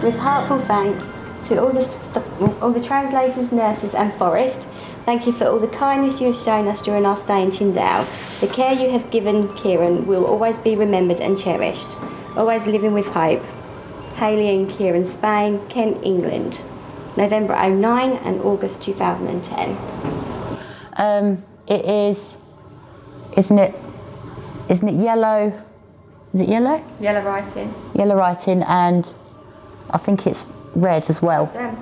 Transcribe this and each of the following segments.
With heartfelt thanks to all the translators, nurses and Forest, thank you for all the kindness you have shown us during our stay in Qingdao. The care you have given Keiran will always be remembered and cherished. Always living with hope. Hayley and Keiran, Spain, Kent, England. November 09 and August 2010. It is, isn't it yellow? Is it yellow? Yellow writing. Yellow writing, and I think it's red as well. Done.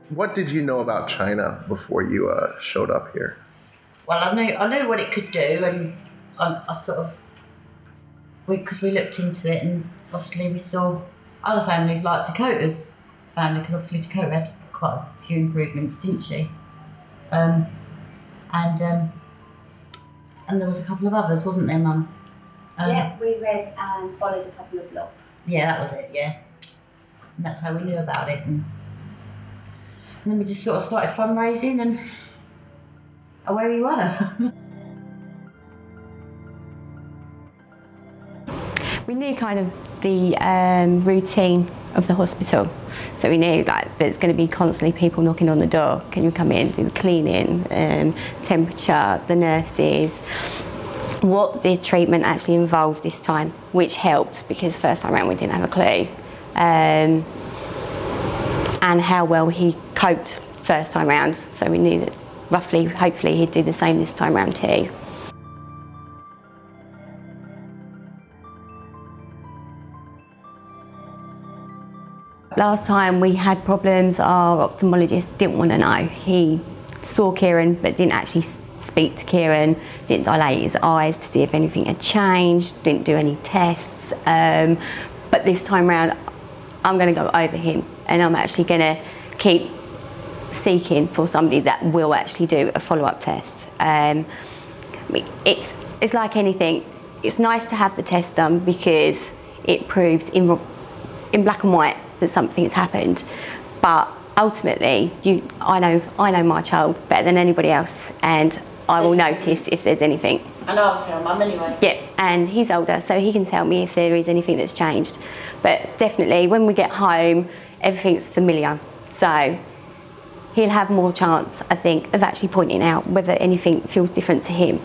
What did you know about China before you showed up here? Well, I knew what it could do, and I sort of, because we looked into it, and obviously we saw other families like Dakota's family, because obviously Dakota had quite a few improvements, didn't she? And there was a couple of others, wasn't there, Mum? Yeah, we read and followed a couple of blogs. Yeah, that was it, yeah. And that's how we knew about it. And then we just sort of started fundraising, and away we were. We knew kind of the routine of the hospital. So we knew like there's going to be constantly people knocking on the door. Can you come in, do the cleaning, temperature, the nurses. What the treatment actually involved this time, which helped because first time around we didn't have a clue. And how well he coped first time round. So we knew that roughly, hopefully he'd do the same this time round too. Last time we had problems, our ophthalmologist didn't want to know. He saw Keiran but didn't actually speak to Keiran, didn't dilate his eyes to see if anything had changed, didn't do any tests. But this time round, I'm going to go over him and I'm actually going to keep seeking for somebody that will actually do a follow-up test. It's like anything. It's nice to have the test done because it proves in black and white that something's happened, but ultimately, I know my child better than anybody else, and I will notice if there's anything. And I'll tell Mum anyway. Yeah, and he's older, so he can tell me if there is anything that's changed. But definitely, when we get home, everything's familiar, so he'll have more chance, I think, of actually pointing out whether anything feels different to him.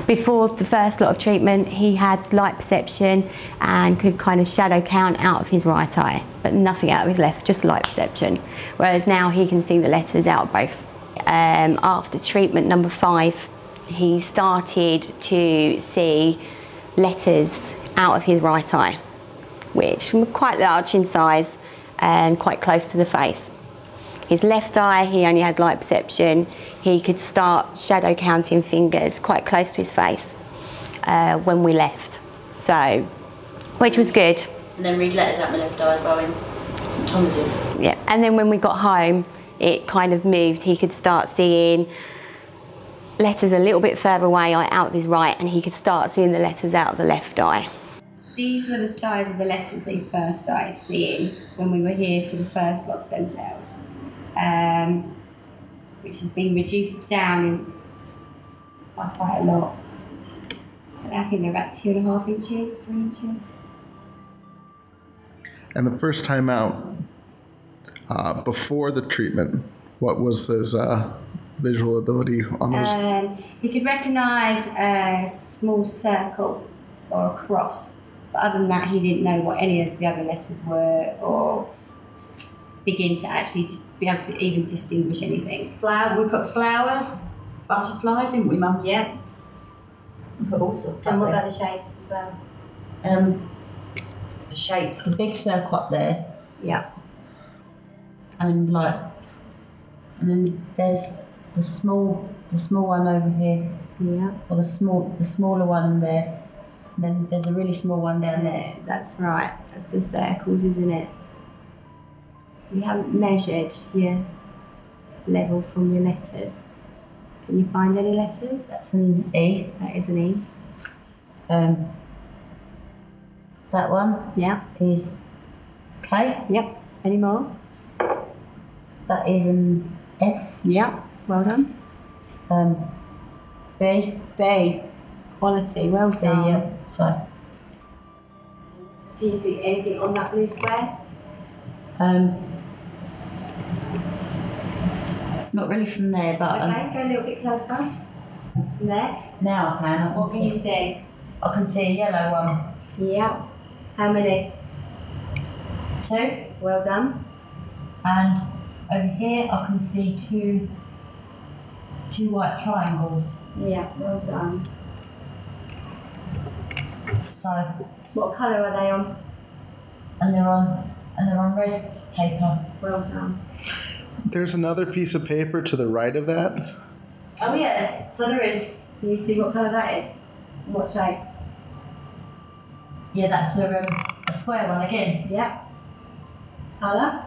Before the first lot of treatment, he had light perception and could kind of shadow count out of his right eye, but nothing out of his left, just light perception. Whereas now he can see the letters out of both. After treatment number 5, he started to see letters out of his right eye, which were quite large in size and quite close to the face. His left eye, he only had light perception. He could start shadow counting fingers quite close to his face when we left, so, which was good. And then read letters out my left eye as well in St Thomas's. Yeah, and then when we got home, it kind of moved. He could start seeing letters a little bit further away out of his right, and he could start seeing the letters out of the left eye. These were the size of the letters that he first started seeing when we were here for the first lot of stem cells. Which has been reduced down by quite a lot. I think they're about 2.5 inches, 3 inches. And the first time out, before the treatment, what was his visual ability on those? He could recognise a small circle or a cross, but other than that, he didn't know what any of the other letters were or begin to actually just be able to even distinguish anything. We put flowers, butterfly, didn't we, Mum? Yeah. We put all sorts. And what about the shapes as well? The shapes, the big circle up there. Yeah. And then there's the small one over here. Yeah. Or the smaller one there. And then there's a really small one down there. That's right. That's the circles, isn't it? You haven't measured your level from your letters. Can you find any letters? That's an E. That is an E. That one Yeah. is K. Yep. Any more? That is an S. Yep, well done. B. B, quality, well D, done. yeah. So, Can you see anything on that blue square? not really from there, but Okay, go a little bit closer. From there. now I can. What can you see? I can see a yellow one. Yep. How many? 2. Well done. And over here I can see two white triangles. Yeah, well done. So, What colour are they on? and they're on red paper. Well done. There's another piece of paper to the right of that. Oh yeah, so there is. Can you see what colour that is? What shape? Yeah, that's a square one again, Yep. Colour?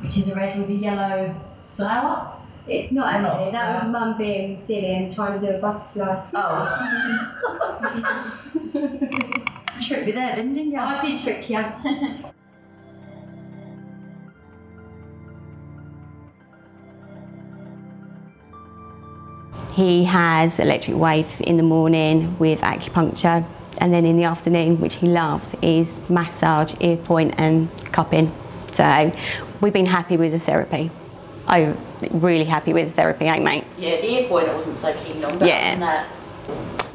which is a red with a yellow flower. It's not Not actually. That was flower. Mum being silly and trying to do a butterfly. Oh. Tricked me there, then, didn't you? I did trick you. He has electric wave in the morning with acupuncture, and then in the afternoon, which he loves, is massage, ear point and cupping. So we've been happy with the therapy. I'm really happy with the therapy, ain't mate? Yeah, the ear point I wasn't so keen on, but Yeah. other than that,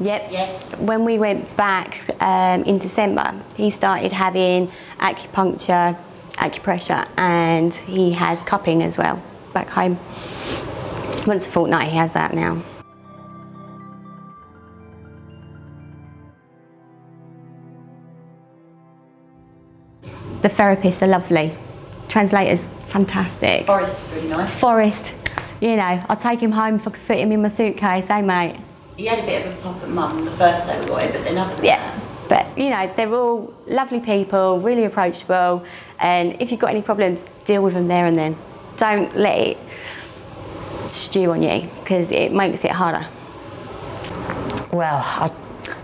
Yep. yes. When we went back in December, he started having acupuncture, acupressure, and he has cupping as well back home. Once a fortnight he has that now. The therapists are lovely. Translator's fantastic. Forest is really nice. Forrest, you know, I'll take him home if I could fit him in my suitcase, eh mate? He had a bit of a pop at Mum the first day we got him, but then other than Yeah, that, but you know, they're all lovely people, really approachable, and if you've got any problems, deal with them there and then. Don't let it stew on you, because it makes it harder. Well, I'd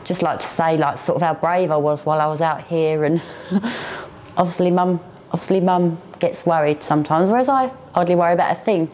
just like to say, like, sort of how brave I was while I was out here, and obviously Mum gets worried sometimes, whereas I hardly worry about a thing.